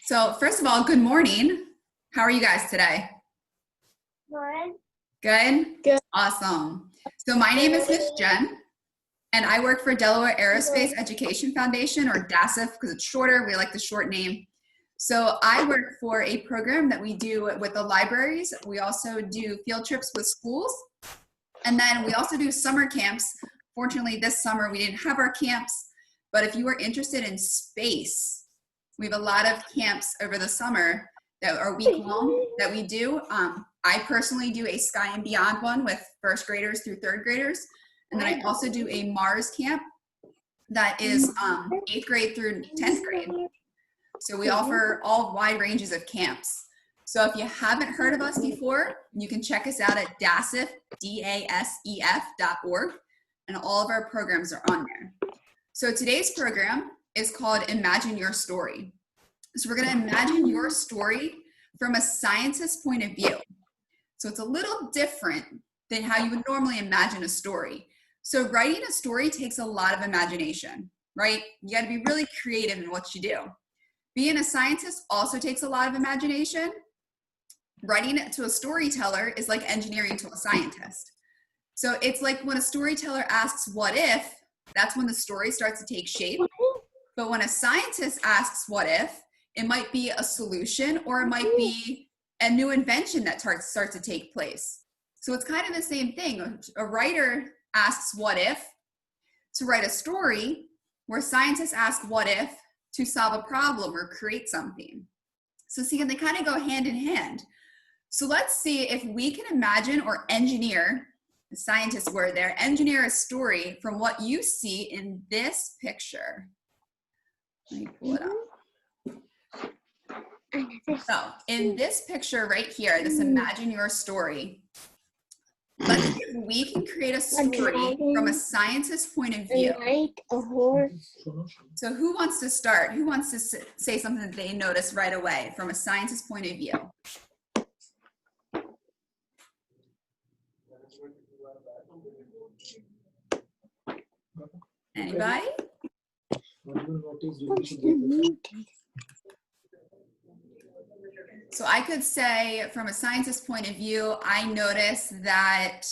So first of all, good morning. How are you guys today? Good. Good? Good. Awesome. So my name is Miss Jen, and I work for Delaware Aerospace Education Foundation, or DASEF because it's shorter. We like the short name. So I work for a program that we do with the libraries. We also do field trips with schools. And then we also do summer camps. Fortunately, this summer we didn't have our camps, but if you are interested in space, we have a lot of camps over the summer that are week-long that we do. I personally do a Sky and Beyond one with first graders through third graders. And then I also do a Mars camp that is 8th grade through 10th grade. So we offer all wide ranges of camps. So if you haven't heard of us before, you can check us out at DASEF, DASEF.org, and all of our programs are on there. So today's program is called Imagine Your Story. So we're going to imagine your story from a scientist's point of view. So it's a little different than how you would normally imagine a story. So writing a story takes a lot of imagination, right? You got to be really creative in what you do. Being a scientist also takes a lot of imagination. Writing it to a storyteller is like engineering to a scientist. So it's like when a storyteller asks, what if, that's when the story starts to take shape. But when a scientist asks, what if, it might be a solution or it might be a new invention that starts to take place. So it's kind of the same thing. A writer asks, what if, to write a story, where scientists ask, what if, to solve a problem or create something. So see, they kind of go hand in hand. So let's see if we can imagine or engineer, the scientist word there, engineer a story from what you see in this picture. Let me pull it up. So in this picture right here, this imagine your story, let's see if we can create a story from a scientist's point of view. A horse. So who wants to start? Who wants to say something that they notice right away from a scientist's point of view? Anybody? So I could say from a scientist's point of view, I noticed that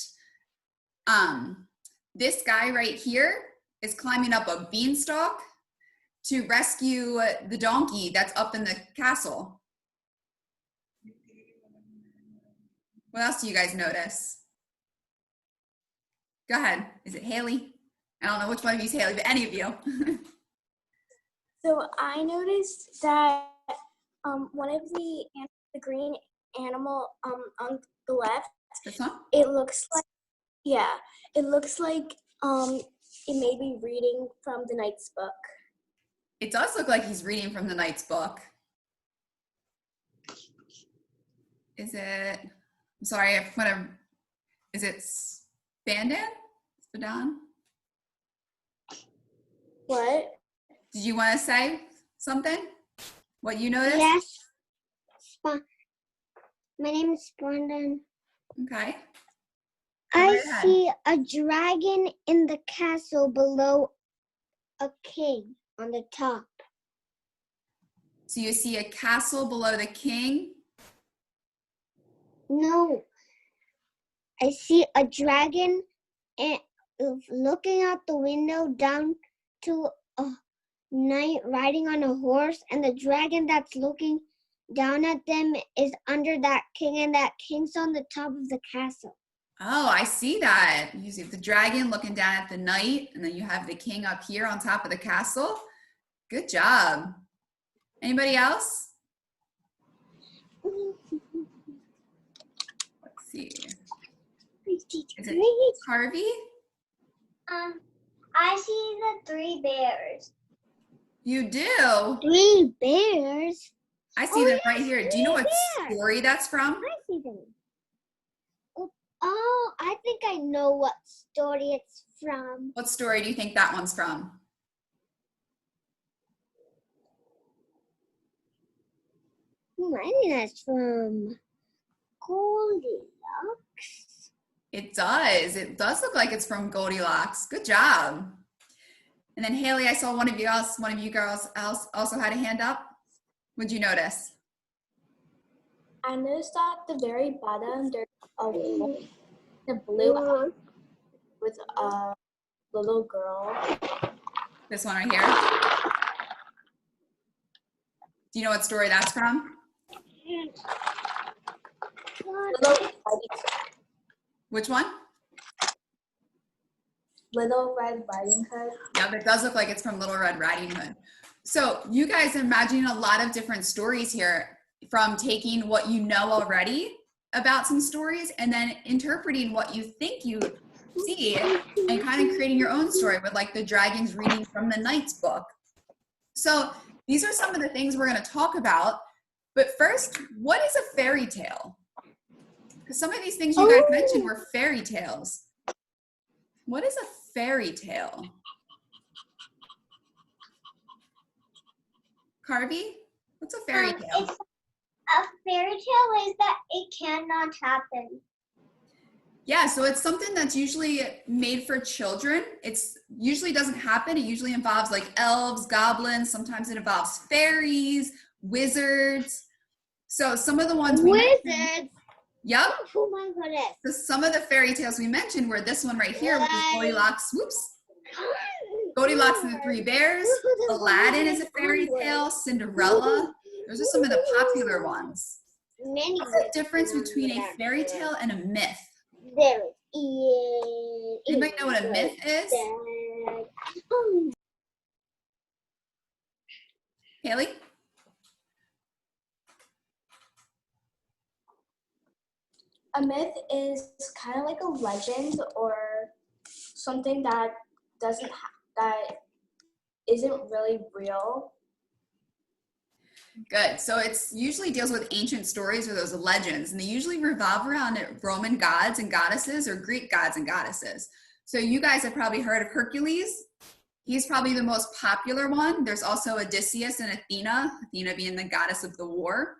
this guy right here is climbing up a beanstalk to rescue the donkey that's up in the castle. What else do you guys notice? Go ahead. Is it Haley? I don't know which one of you is Haley, but any of you. So I noticed that one of the green animal on the left, This one? it looks like, yeah, it looks like it may be reading from the Knight's book. It does look like he's reading from the Knight's book. Is it, I'm sorry, is it Spadan? What? Did you want to say something? What you noticed? Yes. My name is Brandon. Okay. I see a dragon in the castle below a king on the top. So you see a castle below the king? No. I see a dragon and looking out the window down to a knight riding on a horse, and the dragon that's looking down at them is under that king, and that king's on the top of the castle. Oh, I see that. You see the dragon looking down at the knight, and then you have the king up here on top of the castle. Good job. Anybody else? Let's see. Is it Harvey? I see the 3 bears. You do? 3 bears? I see them right here. Do you know what story that's from? I see them. Oh, I think I know what story it's from. What story do you think that one's from? I think that's from Goldilocks. It does. It does look like it's from Goldilocks. Good job. And then Haley, I saw one of you girls also had a hand up. What'd you notice? I noticed at the very bottom there's a wolf, the blue eye with a little girl. This one right here. Do you know what story that's from? Which one? Little Red Riding Hood. Yeah, it does look like it's from Little Red Riding Hood. So you guys are imagining a lot of different stories here, from taking what you know already about some stories and then interpreting what you think you see and kind of creating your own story with like the dragons reading from the Knight's book. So these are some of the things we're going to talk about. But first, what is a fairy tale? Because some of these things you guys mentioned were fairy tales. What is a fairy tale? Carvey, what's a fairy tale? A fairy tale is that it cannot happen. Yeah, so it's something that's usually made for children. It's usually doesn't happen. It usually involves like elves, goblins. Sometimes it involves fairies, wizards. So some of the ones we mentioned, yep. Oh my goodness. So some of the fairy tales we mentioned were this one right here, which is Goldilocks. Whoops. Goldilocks and the Three Bears. Aladdin is a fairy tale. Cinderella. Those are some of the popular ones. Many. What's the difference between a fairy tale and a myth? There Anybody know what a myth is? Haley? A myth is kind of like a legend or something that that isn't really real. Good. So it's usually deals with ancient stories or those legends, and they usually revolve around Roman gods and goddesses or Greek gods and goddesses. So you guys have probably heard of Hercules. He's probably the most popular one. There's also Odysseus and Athena, Athena being the goddess of the war.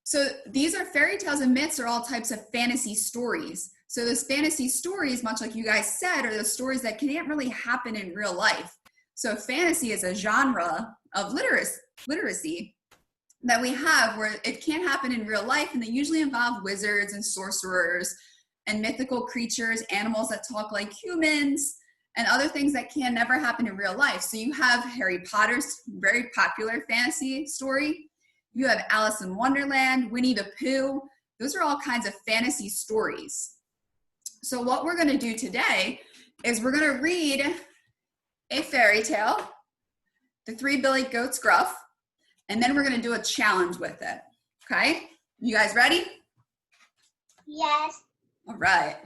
So these are fairy tales and myths are all types of fantasy stories. So those fantasy stories, much like you guys said, are the stories that can't really happen in real life. So fantasy is a genre of literacy that we have where it can't happen in real life, and they usually involve wizards and sorcerers and mythical creatures, animals that talk like humans, and other things that can never happen in real life. So you have Harry Potter's very popular fantasy story. You have Alice in Wonderland, Winnie the Pooh. Those are all kinds of fantasy stories. So what we're going to do today is we're going to read a fairy tale, The Three Billy Goats Gruff, and then we're going to do a challenge with it. Okay? You guys ready? Yes. All right.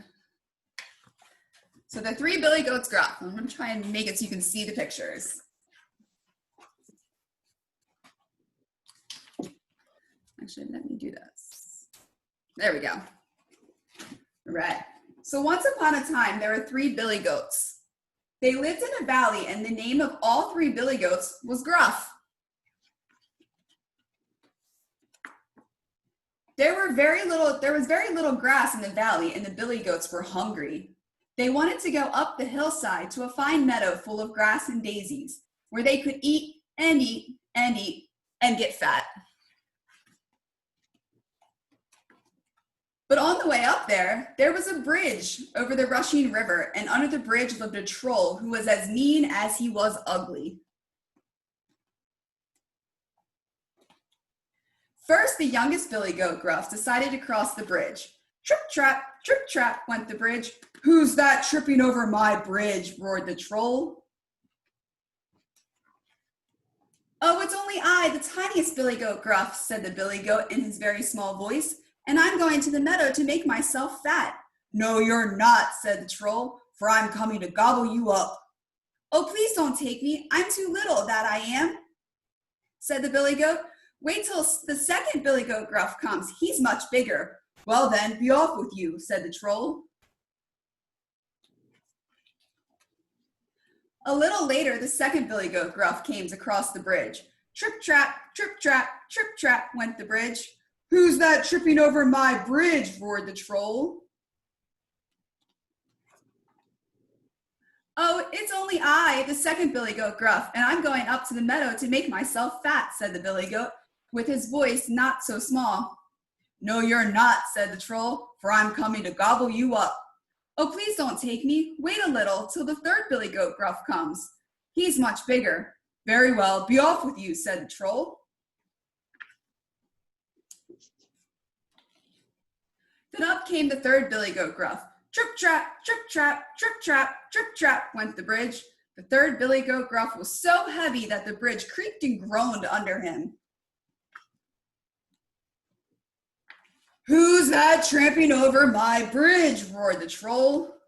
So The Three Billy Goats Gruff. I'm going to try and make it so you can see the pictures. Actually, let me do this. There we go. All right. So once upon a time, there were 3 billy goats. They lived in a valley, and the name of all 3 billy goats was Gruff. There was very little grass in the valley, and the billy goats were hungry. They wanted to go up the hillside to a fine meadow full of grass and daisies, where they could eat and eat and eat and get fat. But on the way up there was a bridge over the rushing river, and under the bridge lived a troll who was as mean as he was ugly. First, the youngest billy goat Gruff decided to cross the bridge. Trip, trap, went the bridge. "Who's that tripping over my bridge?" roared the troll. "Oh, it's only I, the tiniest billy goat Gruff," said the billy goat in his very small voice. "And I'm going to the meadow to make myself fat." "No, you're not," said the troll, "for I'm coming to gobble you up." "Oh, please don't take me. I'm too little, that I am," said the billy goat. "Wait till the second billy goat Gruff comes. He's much bigger." "Well then, be off with you," said the troll. A little later, the second billy goat Gruff came across the bridge. Trip, trap, went the bridge. "Who's that tripping over my bridge?" roared the troll. "Oh, it's only I, the second billy goat Gruff, and I'm going up to the meadow to make myself fat," said the billy goat, with his voice not so small. "No, you're not," said the troll, "for I'm coming to gobble you up." "Oh, please don't take me. Wait a little till the third billy goat Gruff comes. He's much bigger." "Very well, be off with you," said the troll. Then up came the third billy goat Gruff. Trip trap, trip trap, trip trap, trip trap went the bridge. The third billy goat Gruff was so heavy that the bridge creaked and groaned under him. "Who's that tramping over my bridge?" roared the troll.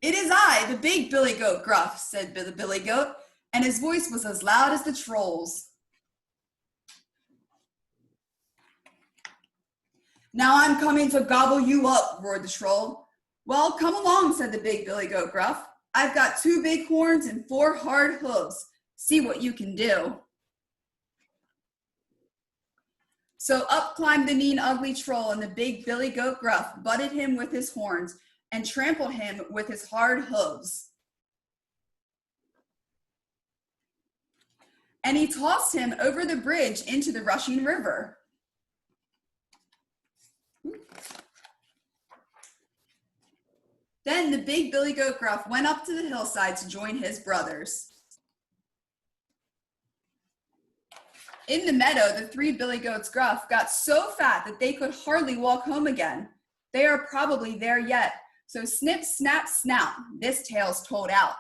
"It is I, the big billy goat Gruff," said the billy goat, and his voice was as loud as the troll's. "Now I'm coming to gobble you up," roared the troll. "Well, come along," said the big billy goat Gruff. "I've got 2 big horns and 4 hard hooves. See what you can do." So up climbed the mean, ugly troll, and the big billy goat Gruff butted him with his horns and trampled him with his hard hooves. And he tossed him over the bridge into the rushing river. Then the big billy goat Gruff went up to the hillside to join his brothers. In the meadow, the 3 billy goats Gruff got so fat that they could hardly walk home again. They are probably there yet, so snip, snap, snout, this tale's told out.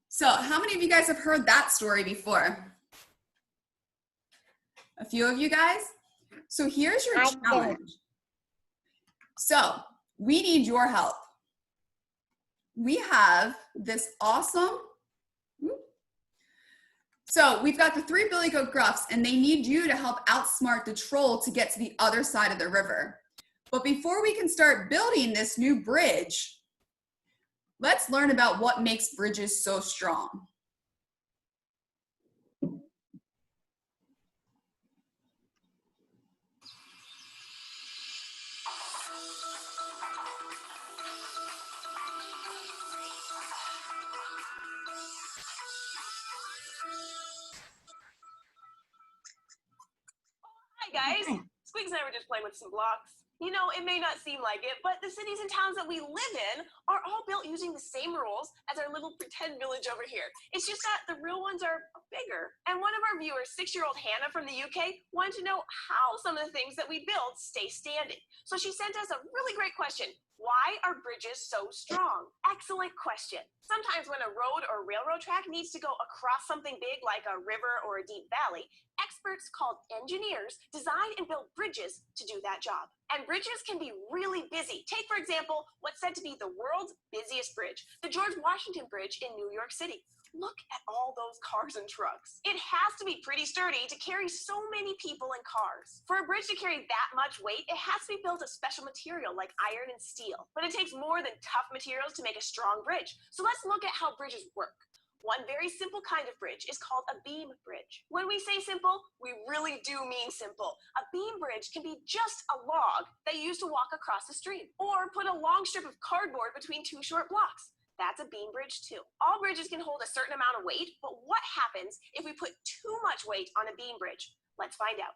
So how many of you guys have heard that story before? A few of you guys? So here's your challenge. So we need your help. We have this awesome, so we've got the 3 billy goat Gruffs, and they need you to help outsmart the troll to get to the other side of the river. But before we can start building this new bridge, let's learn about what makes bridges so strong. Hi guys, Squeaks and I were just playing with some blocks. You know, it may not seem like it, but the cities and towns that we live in are all built using the same rules as our little pretend village over here. It's just that the real ones are bigger. And one of our viewers, 6-year-old Hannah from the UK, wanted to know how some of the things that we build stay standing. So she sent us a really great question. Why are bridges so strong? Excellent question. Sometimes when a road or railroad track needs to go across something big like a river or a deep valley, experts called engineers design and build bridges to do that job. And bridges can be really busy. Take, for example, what's said to be the world's busiest bridge, the George Washington Bridge in New York City. Look at all those cars and trucks. It has to be pretty sturdy to carry so many people and cars. For a bridge to carry that much weight, it has to be built of special material like iron and steel. But it takes more than tough materials to make a strong bridge. So let's look at how bridges work. One very simple kind of bridge is called a beam bridge. When we say simple, we really do mean simple. A beam bridge can be just a log that you use to walk across a stream, or put a long strip of cardboard between 2 short blocks. That's a beam bridge too. All bridges can hold a certain amount of weight, but what happens if we put too much weight on a beam bridge? Let's find out.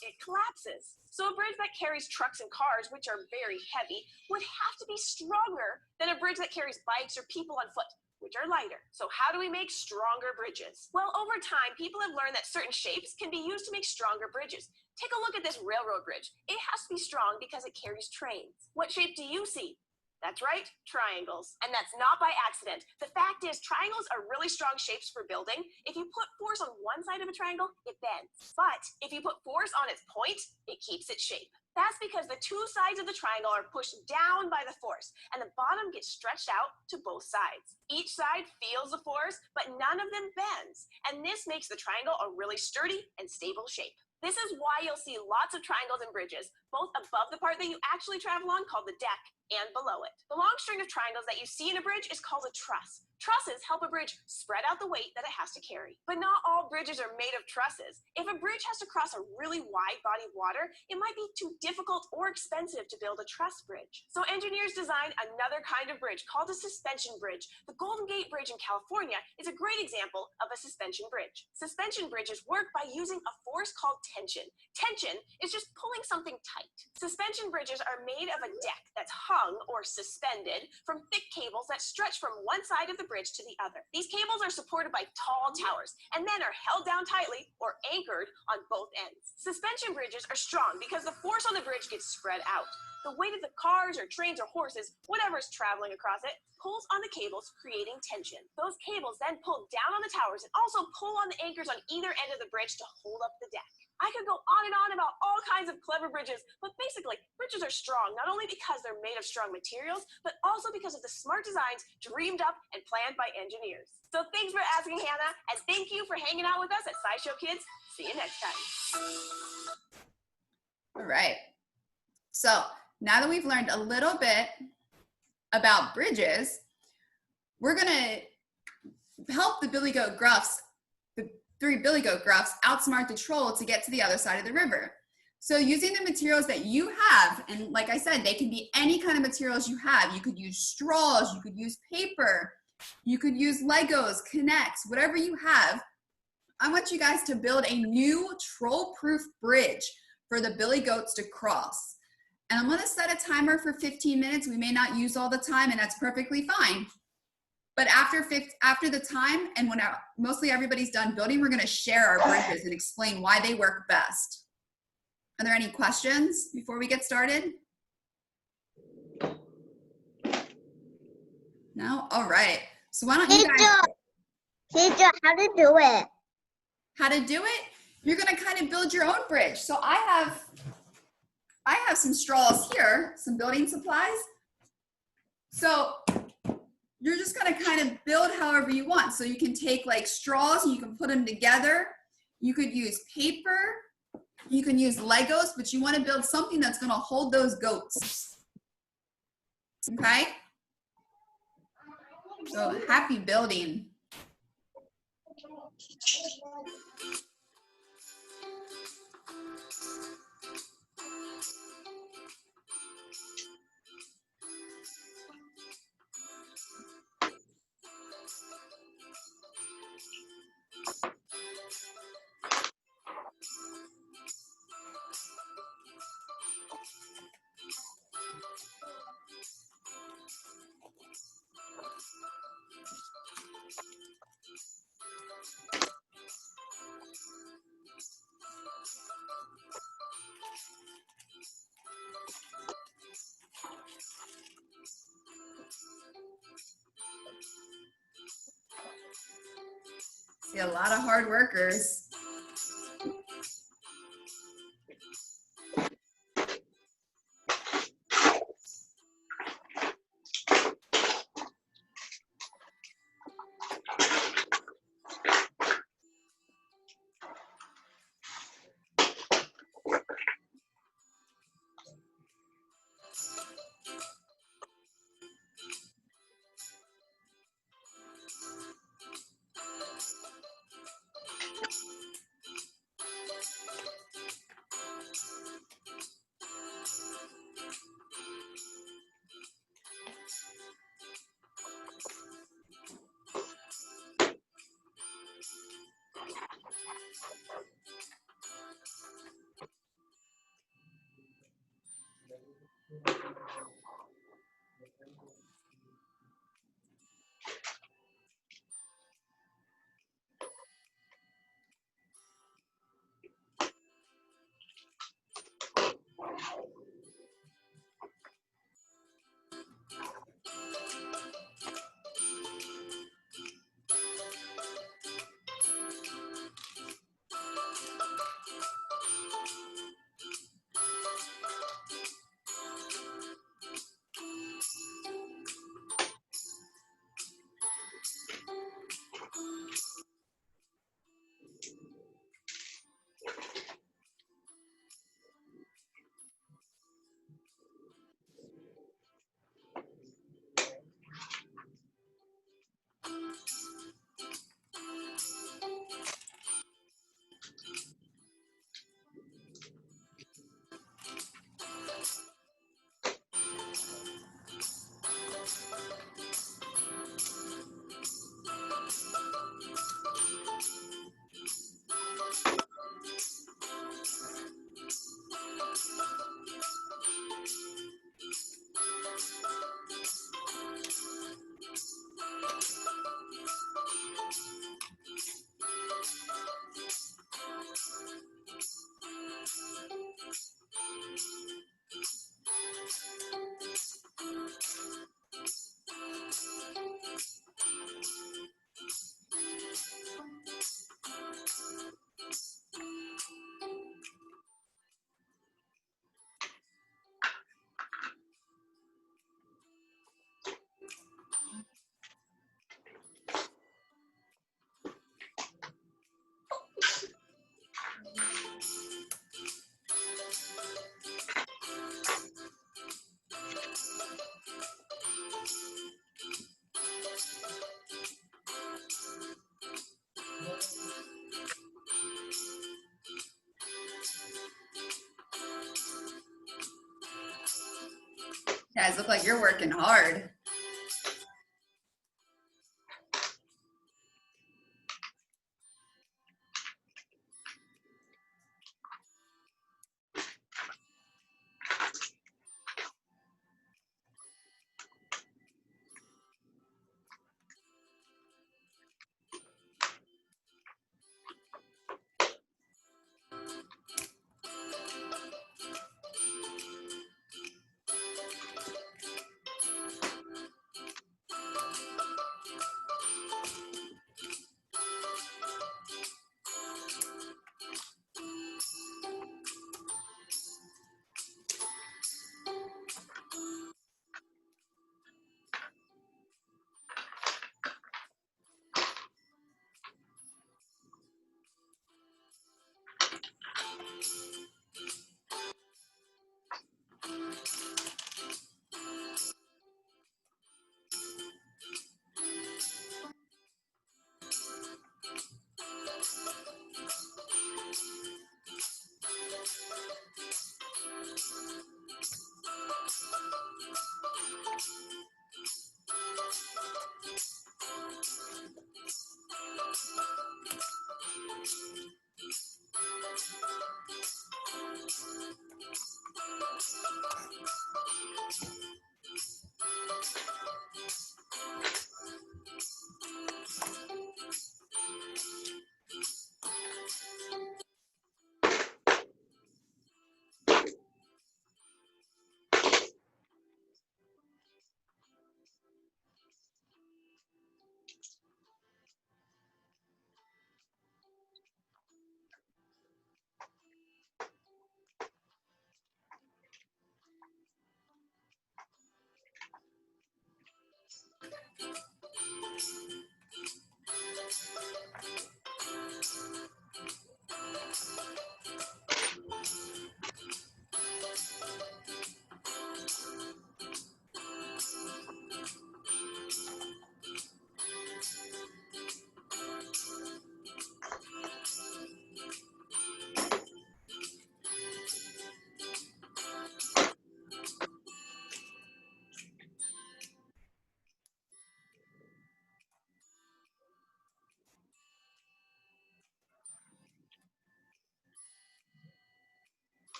It collapses. So a bridge that carries trucks and cars, which are very heavy, would have to be stronger than a bridge that carries bikes or people on foot, which are lighter. So how do we make stronger bridges? Well, over time, people have learned that certain shapes can be used to make stronger bridges. Take a look at this railroad bridge. It has to be strong because it carries trains. What shape do you see? That's right, triangles. And that's not by accident. The fact is, triangles are really strong shapes for building. If you put force on one side of a triangle, it bends. But if you put force on its point, it keeps its shape. That's because the 2 sides of the triangle are pushed down by the force, and the bottom gets stretched out to both sides. Each side feels the force, but none of them bends. And this makes the triangle a really sturdy and stable shape. This is why you'll see lots of triangles and bridges, both above the part that you actually travel on, called the deck, and below it. The long string of triangles that you see in a bridge is called a truss. Trusses help a bridge spread out the weight that it has to carry. But not all bridges are made of trusses. If a bridge has to cross a really wide body of water, it might be too difficult or expensive to build a truss bridge. So engineers designed another kind of bridge called a suspension bridge. The Golden Gate Bridge in California is a great example of a suspension bridge. Suspension bridges work by using a force called tension. Tension is just pulling something tight. Suspension bridges are made of a deck that's hung or suspended from thick cables that stretch from one side of the bridge to the other. These cables are supported by tall towers and then are held down tightly or anchored on both ends. Suspension bridges are strong because the force on the bridge gets spread out. The weight of the cars or trains or horses, whatever is traveling across it, pulls on the cables, creating tension. Those cables then pull down on the towers and also pull on the anchors on either end of the bridge to hold up the deck. I could go on and on about all kinds of clever bridges, but basically, bridges are strong not only because they're made of strong materials, but also because of the smart designs dreamed up and planned by engineers. So thanks for asking, Hannah, and thank you for hanging out with us at SciShow Kids. See you next time. All right. So now that we've learned a little bit about bridges, we're gonna help the Billy Goat Gruffs, the 3 Billy Goat Gruffs, outsmart the troll to get to the other side of the river. So using the materials that you have, and like I said, they can be any kind of materials you have. You could use straws, you could use paper, you could use Legos, Connects, whatever you have. I want you guys to build a new troll-proof bridge for the Billy Goats to cross. And I'm gonna set a timer for 15 minutes. We may not use all the time, and that's perfectly fine. But after the time, and when mostly everybody's done building, we're gonna share our bridges and explain why they work best. Are there any questions before we get started? No? All right. So why don't you guys— Teacher, how to do it? How to do it? You're gonna kind of build your own bridge. So I have some straws here, some building supplies. So you're just gonna kind of build however you want. So you can take like straws and you can put them together. You could use paper, you can use Legos, but you wanna build something that's gonna hold those goats. Okay? So happy building. See a lot of hard workers. Guys, look like you're working hard.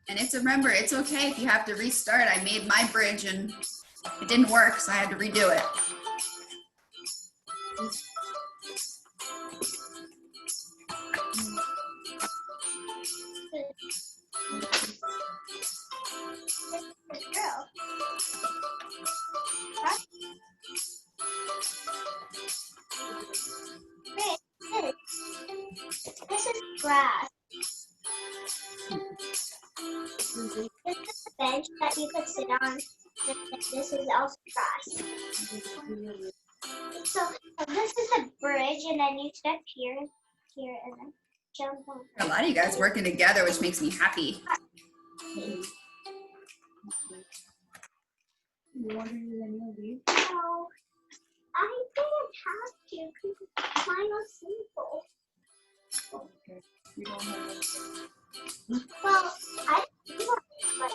And remember, it's okay if you have to restart. I made my bridge and it didn't work, so I had to redo it. This is grass. This is a bench that you could sit on. And this is also grass. So this is a bridge, and then you step here, and then jump on. A lot of you guys working together, which makes me happy. No, I didn't have to. Because mine was simple. Okay. You don't have Well, I do have but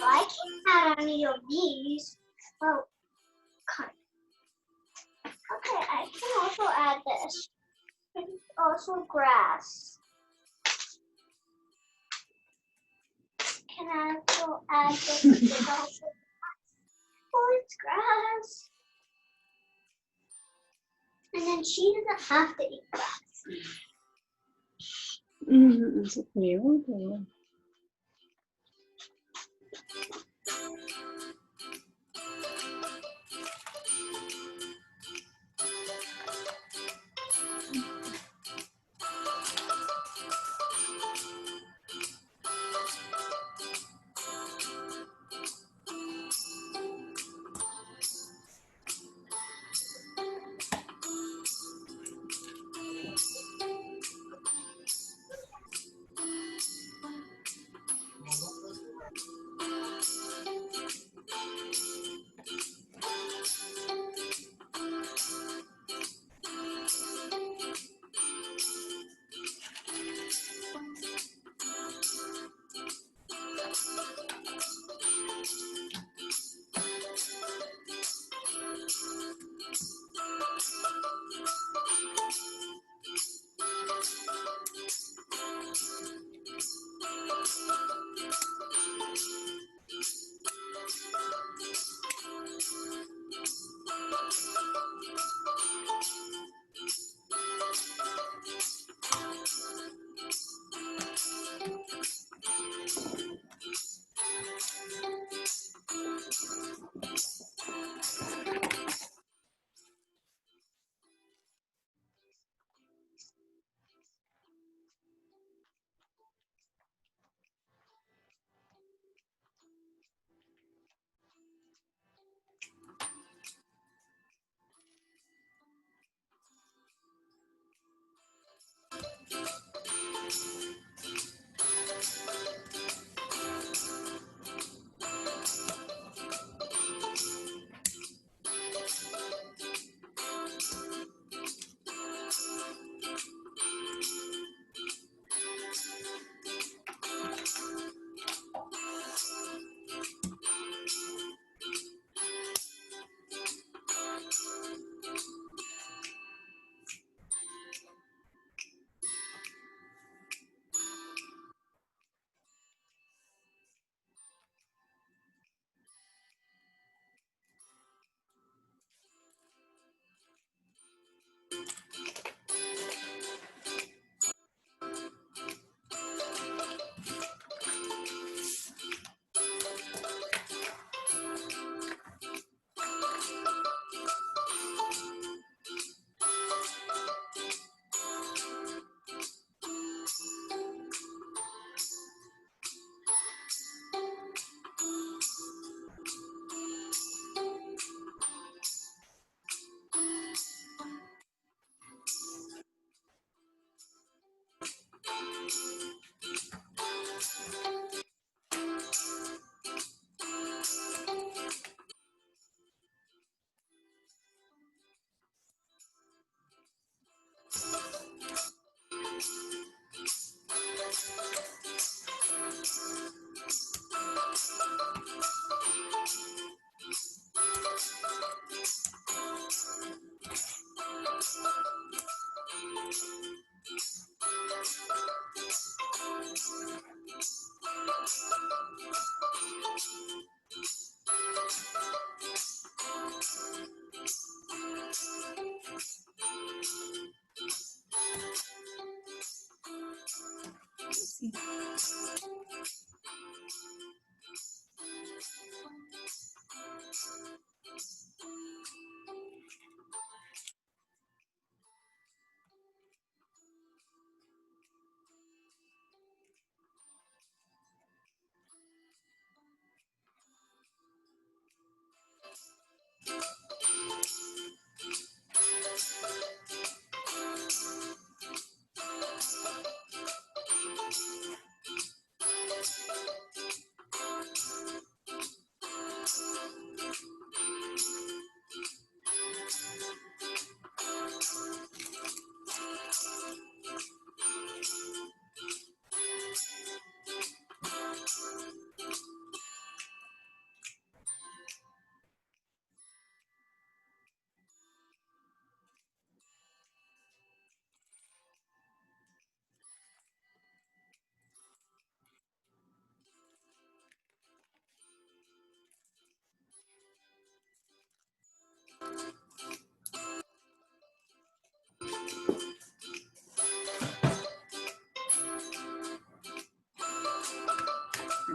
I can't add any of these. Oh, cut. Okay, I can also add this. And also grass. Can I also add this? Oh, it's grass. And then she doesn't have to eat grass. It's cute.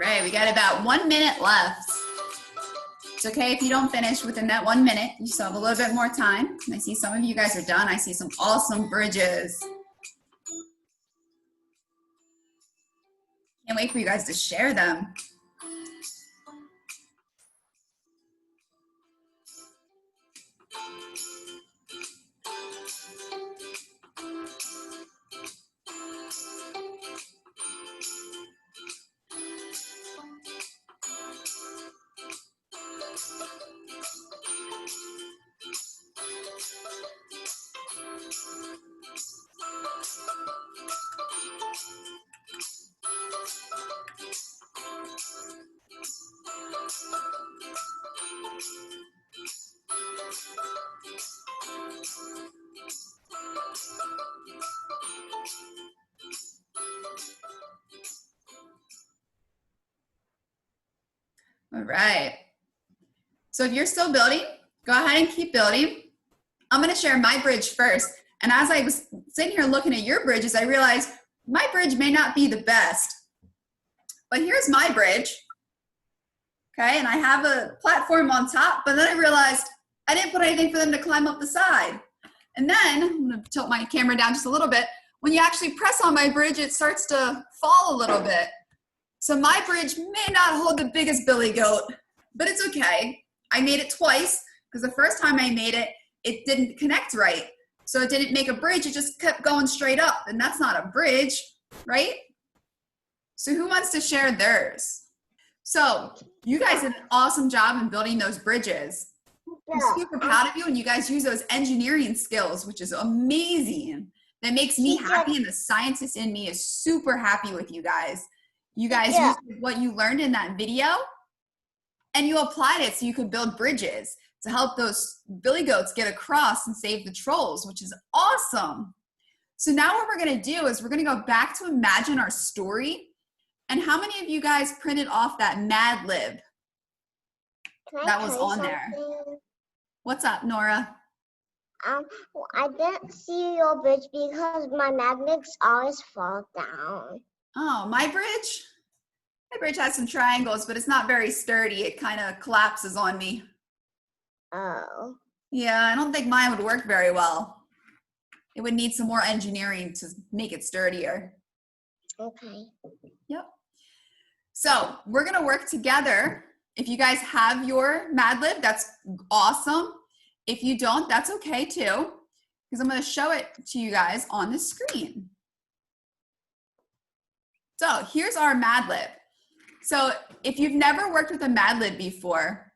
right, we got about 1 minute left. It's okay if you don't finish within that 1 minute. You still have a little bit more time. I see some of you guys are done. I see some awesome bridges. Can't wait for you guys to share them. All right. So if you're still building, go ahead and keep building. I'm going to share my bridge first. And as I was sitting here looking at your bridges, I realized my bridge may not be the best. But here's my bridge. Okay, and I have a platform on top, but then I realized I didn't put anything for them to climb up the side. And then, I'm going to tilt my camera down just a little bit. When you actually press on my bridge, it starts to fall a little bit. So my bridge may not hold the biggest billy goat, but it's okay. I made it twice because the first time I made it, it didn't connect right. So it didn't make a bridge, it just kept going straight up, and that's not a bridge, right? So who wants to share theirs? So you guys did an awesome job in building those bridges. I'm super proud of you, and you guys use those engineering skills, which is amazing. That makes me happy, and the scientist in me is super happy with you guys. You guys used what you learned in that video, and you applied it so you could build bridges to help those billy goats get across and save the trolls, which is awesome. So now what we're gonna do is we're gonna go back to imagine our story. And how many of you guys printed off that Mad-Lib that was on there? What's up, Nora? I didn't see your bridge because my magnets always fall down. Oh, my bridge? My bridge has some triangles, but it's not very sturdy. It kind of collapses on me. Oh. Yeah, I don't think mine would work very well. It would need some more engineering to make it sturdier. Okay. Yep. So we're gonna work together. If you guys have your Mad-Lib, that's awesome. If you don't, that's okay too, because I'm gonna show it to you guys on the screen. So here's our Mad-Lib. So if you've never worked with a Mad-Lib before,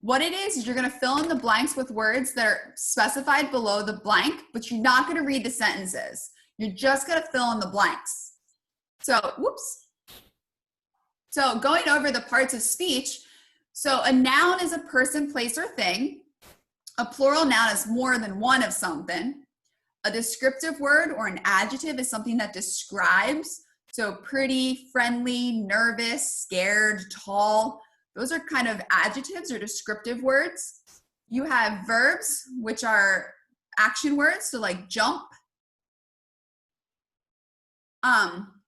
what it is you're gonna fill in the blanks with words that are specified below the blank, but you're not gonna read the sentences. You're just gonna fill in the blanks. So, whoops. So going over the parts of speech, so a noun is a person, place, or thing. A plural noun is more than one of something. A descriptive word or an adjective is something that describes. So pretty, friendly, nervous, scared, tall. Those are kind of adjectives or descriptive words. You have verbs, which are action words, so like jump.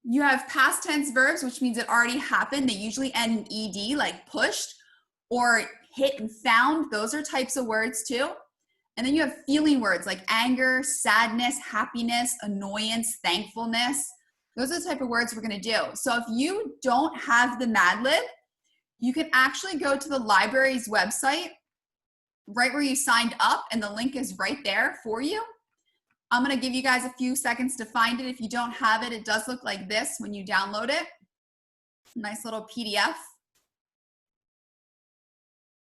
You have past tense verbs, which means it already happened. They usually end in ed, like pushed or hit and found. Those are types of words too. And then you have feeling words like anger, sadness, happiness, annoyance, thankfulness. Those are the type of words we're gonna do. So if you don't have the Mad-Lib, you can actually go to the library's website right where you signed up, and the link is right there for you. I'm gonna give you guys a few seconds to find it. If you don't have it, it does look like this when you download it. Nice little PDF.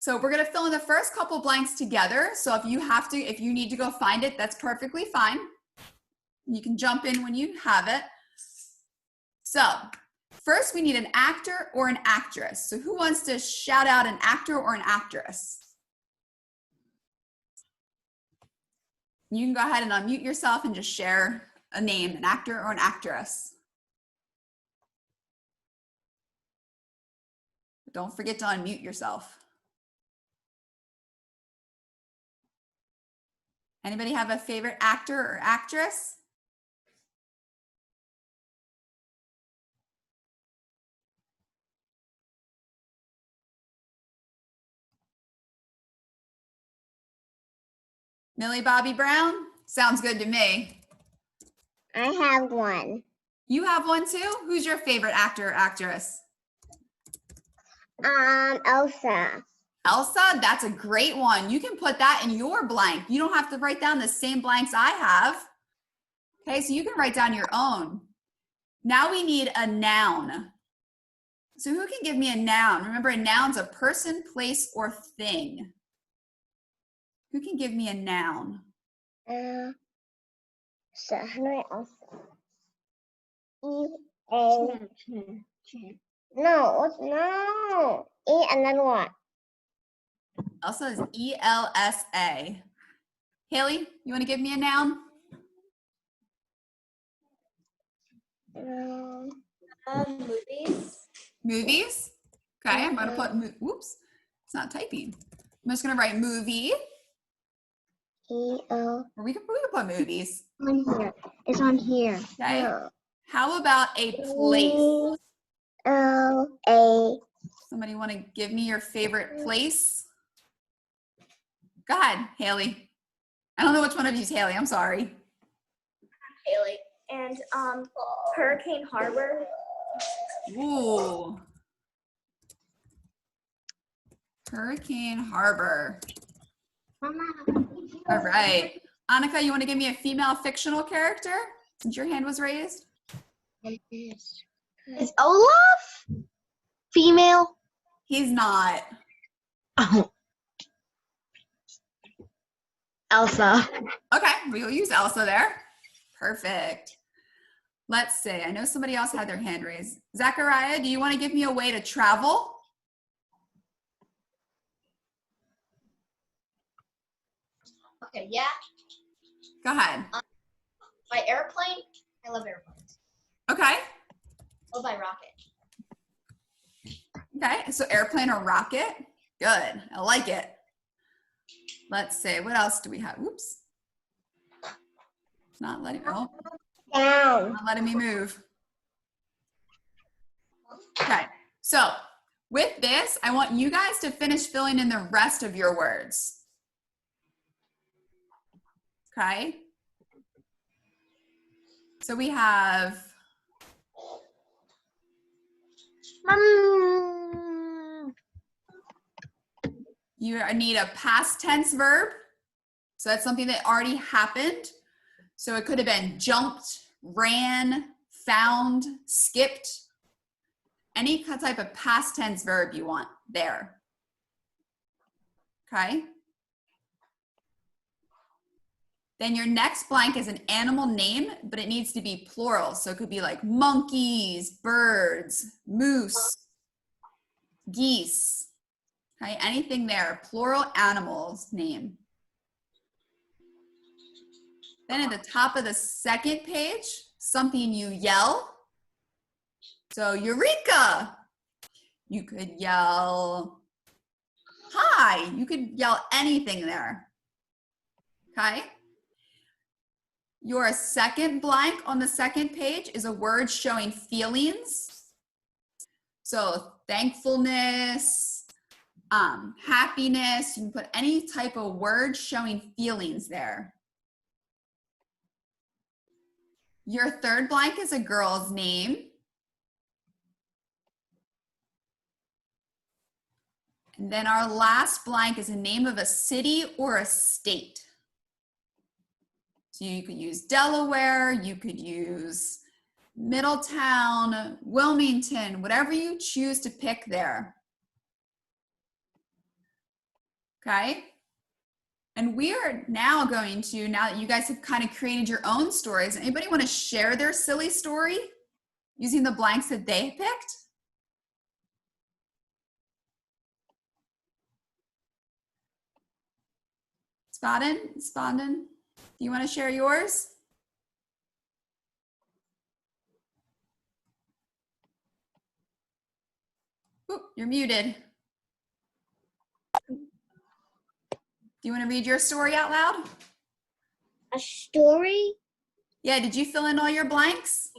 So we're gonna fill in the first couple blanks together. So if you need to go find it, that's perfectly fine. You can jump in when you have it. So first we need an actor or an actress. So who wants to shout out an actor or an actress? You can go ahead and unmute yourself and just share a name, an actor or an actress. Don't forget to unmute yourself. Anybody have a favorite actor or actress? Millie Bobby Brown? Sounds good to me. I have one. You have one too? Who's your favorite actor or actress? Elsa. Elsa, that's a great one. You can put that in your blank. You don't have to write down the same blanks I have. Okay, so you can write down your own. Now we need a noun. So who can give me a noun? Remember, a noun's a person, place, or thing. Who can give me a noun? So how do I Elsa? E-A. No. E and then what? Elsa is E-L-S-A. Haley, you want to give me a noun? Movies. Movies? Okay, I'm going to put, whoops, it's not typing. I'm just going to write movie. E-O. Or we can put movies. On here. It's on here. Okay. No. How about a place? E-O-A. Somebody want to give me your favorite place? Go ahead, Haley. I don't know which one of you is Haley. I'm sorry. Haley. And Hurricane Harbor. Ooh. Hurricane Harbor. All right. Annika, you want to give me a female fictional character since your hand was raised? Is Olaf female? He's not. Oh. Elsa. Okay, we'll use Elsa there. Perfect. Let's see. I know somebody else had their hand raised. Zachariah, do you want to give me a way to travel? Okay, yeah. Go ahead. By airplane, I love airplanes. Okay. Or by rocket. Okay, so airplane or rocket. Good, I like it. Let's see, what else do we have? Oops. It's not letting, oh, Down. not letting me move. Okay, so with this, I want you guys to finish filling in the rest of your words. Okay. So we have, you need a past tense verb. So that's something that already happened. So it could have been jumped, ran, found, skipped. Any type of past tense verb you want there. Okay. Then your next blank is an animal name, but it needs to be plural. So it could be like monkeys, birds, moose, geese. Okay, anything there, plural animals name. Then at the top of the second page, something you yell. So Eureka! You could yell hi. You could yell anything there. Okay? Your second blank on the second page is a word showing feelings. So thankfulness, happiness, you can put any type of word showing feelings there. Your third blank is a girl's name. And then our last blank is a name of a city or a state. So you could use Delaware, you could use Middletown, Wilmington, whatever you choose to pick there. Okay? And we are now going to, now that you guys have kind of created your own stories, anybody want to share their silly story using the blanks that they picked? Spaden, do you want to share yours? Oop, you're muted. Do you want to read your story out loud? A story? Yeah, did you fill in all your blanks?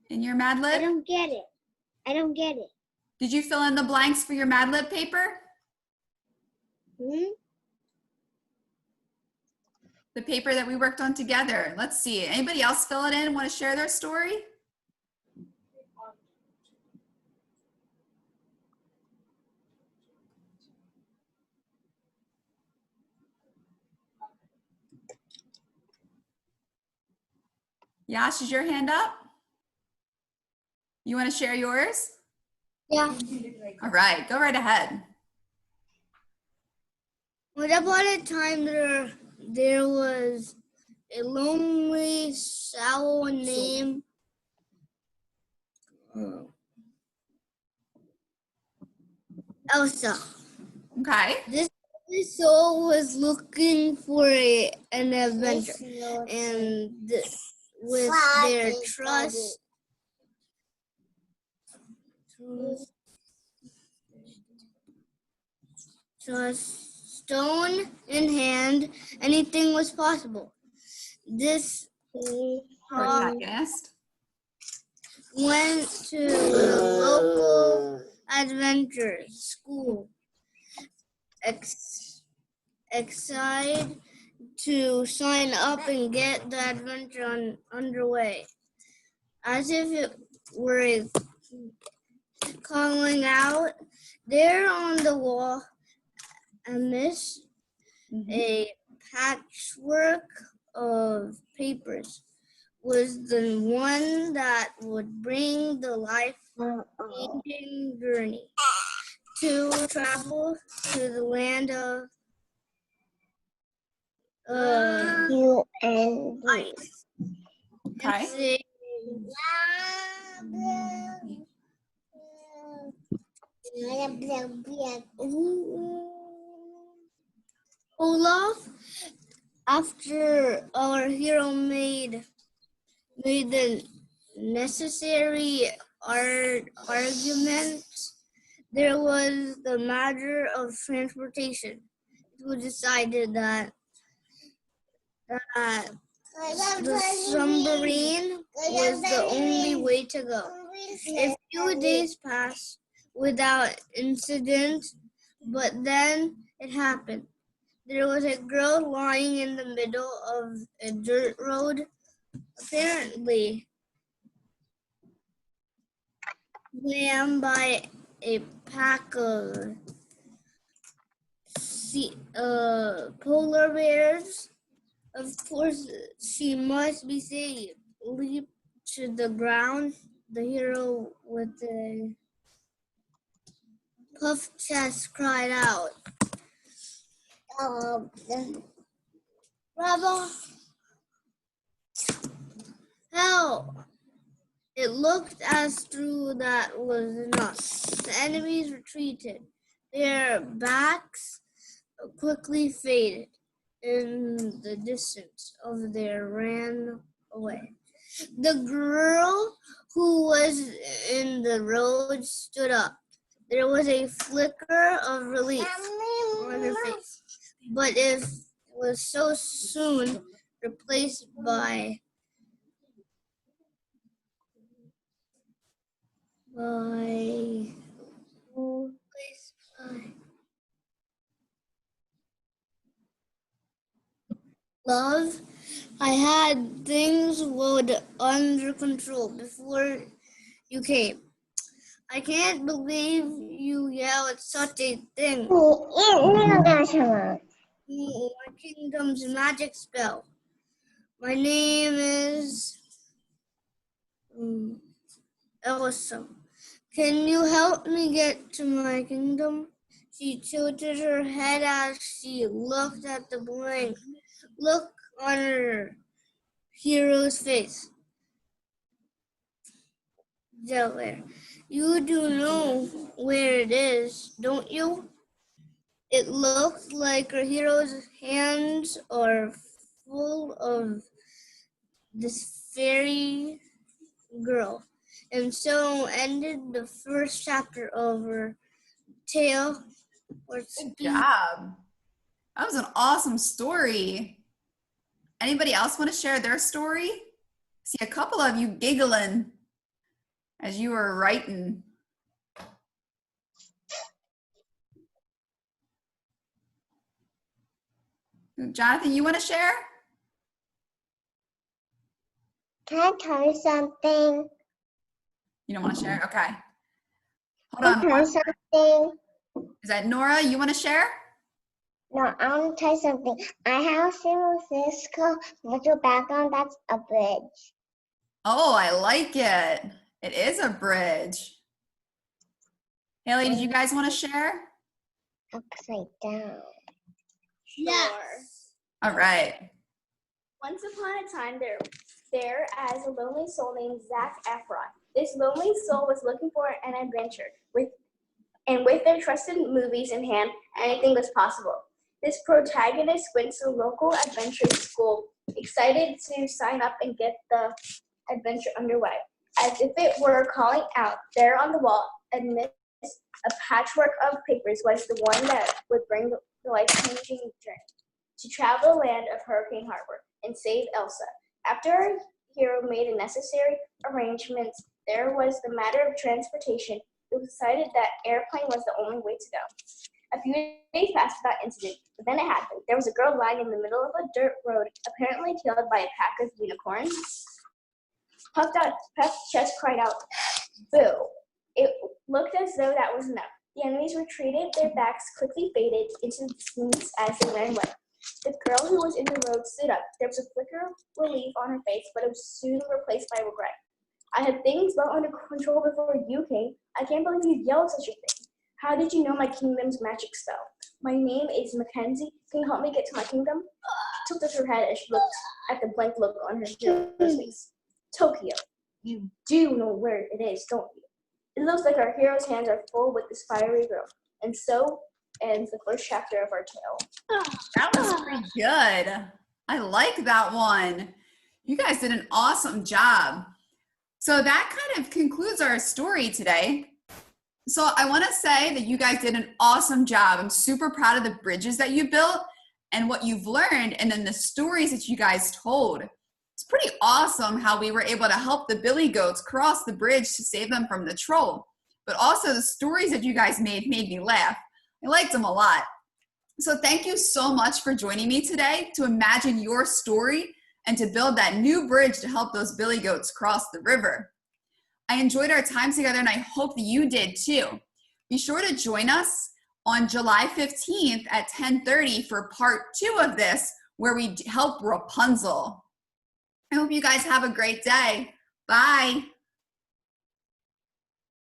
In your I Mad-Lib? don't get it. Did you fill in the blanks for your Mad-Lib paper? The paper that we worked on together. Let's see. Anybody else fill it in? Want to share their story? Yash, is your hand up? You want to share yours? Yeah. All right, go right ahead. Once upon a time, there was a lonely soul named Elsa. Okay. This soul was looking for an adventure, and with their trust, stone in hand, anything was possible. This Protagonist. went to the local adventure school, excited to sign up and get the adventure underway. As if it were calling out, there on the wall, amidst a patchwork of papers, was the one that would bring the life-changing journey to travel to the land of ice. Okay. Olaf, after our hero made the necessary arguments, there was the matter of transportation. It was decided that the submarine was the only way to go. A few days passed without incident, but then it happened. There was a girl lying in the middle of a dirt road, apparently lammed by a pack of polar bears. Of course, she must be saved. Leap to the ground, the hero with a puffed chest cried out, "Bravo! Help!" It looked as though that was enough. The enemies retreated. Their backs quickly faded. In the distance of their ran away. The girl who was in the road stood up. There was a flicker of relief on her face, but it was so soon replaced by love. I had things would under control before you came. I can't believe you yelled such a thing. My kingdom's magic spell. My name is Elsa. Can you help me get to my kingdom? She tilted her head as she looked at the blank look on her hero's face. Delaware, you do know where it is, don't you? It looks like her hero's hands are full of this fairy girl. And so ended the first chapter of her tale. Good job. That was an awesome story. Anybody else want to share their story? See a couple of you giggling as you were writing. Jonathan, you want to share? Can I tell you something? You don't want to share? Okay. Can I Hold tell on. you something? Is that Nora? You want to share? No, I want to tell you something. I have San Francisco virtual background. That's a bridge. Oh, I like it. It is a bridge. Haley, did you guys want to share? Upside down. Yes. All right. Once upon a time, there as a lonely soul named Zac Efron. This lonely soul was looking for an adventure. With their trusted movies in hand, anything was possible. This protagonist went to a local adventure school, excited to sign up and get the adventure underway. As if it were calling out, there on the wall, amidst a patchwork of papers, was the one that would bring the life-changing journey to travel the land of Hurricane Harbor and save Elsa. After our hero made the necessary arrangements, there was the matter of transportation. It was decided that airplane was the only way to go. A few days passed without incident, but then it happened. There was a girl lying in the middle of a dirt road, apparently killed by a pack of unicorns. Puffed chest cried out, "Boo!" It looked as though that was enough. The enemies retreated, their backs quickly faded into the distance as they ran away. The girl who was in the road stood up. There was a flicker of relief on her face, but it was soon replaced by regret. "I had things well under control before you came. I can't believe you yelled such a thing. How did you know my kingdom's magic spell? My name is Mackenzie. Can you help me get to my kingdom?" She tilted her head as she looked at the blank look on her hero's face. "Tokyo. You do know where it is, don't you?" It looks like our hero's hands are full with this fiery girl. And so ends the first chapter of our tale. That was pretty good. I like that one. You guys did an awesome job. So that kind of concludes our story today. So I want to say that you guys did an awesome job. I'm super proud of the bridges that you built and what you've learned, and then the stories that you guys told. It's pretty awesome how we were able to help the billy goats cross the bridge to save them from the troll. But also the stories that you guys made me laugh. I liked them a lot. So thank you so much for joining me today to imagine your story and to build that new bridge to help those billy goats cross the river. I enjoyed our time together, and I hope that you did too. Be sure to join us on July 15th at 10:30 for part 2 of this, where we help Rapunzel. I hope you guys have a great day. Bye.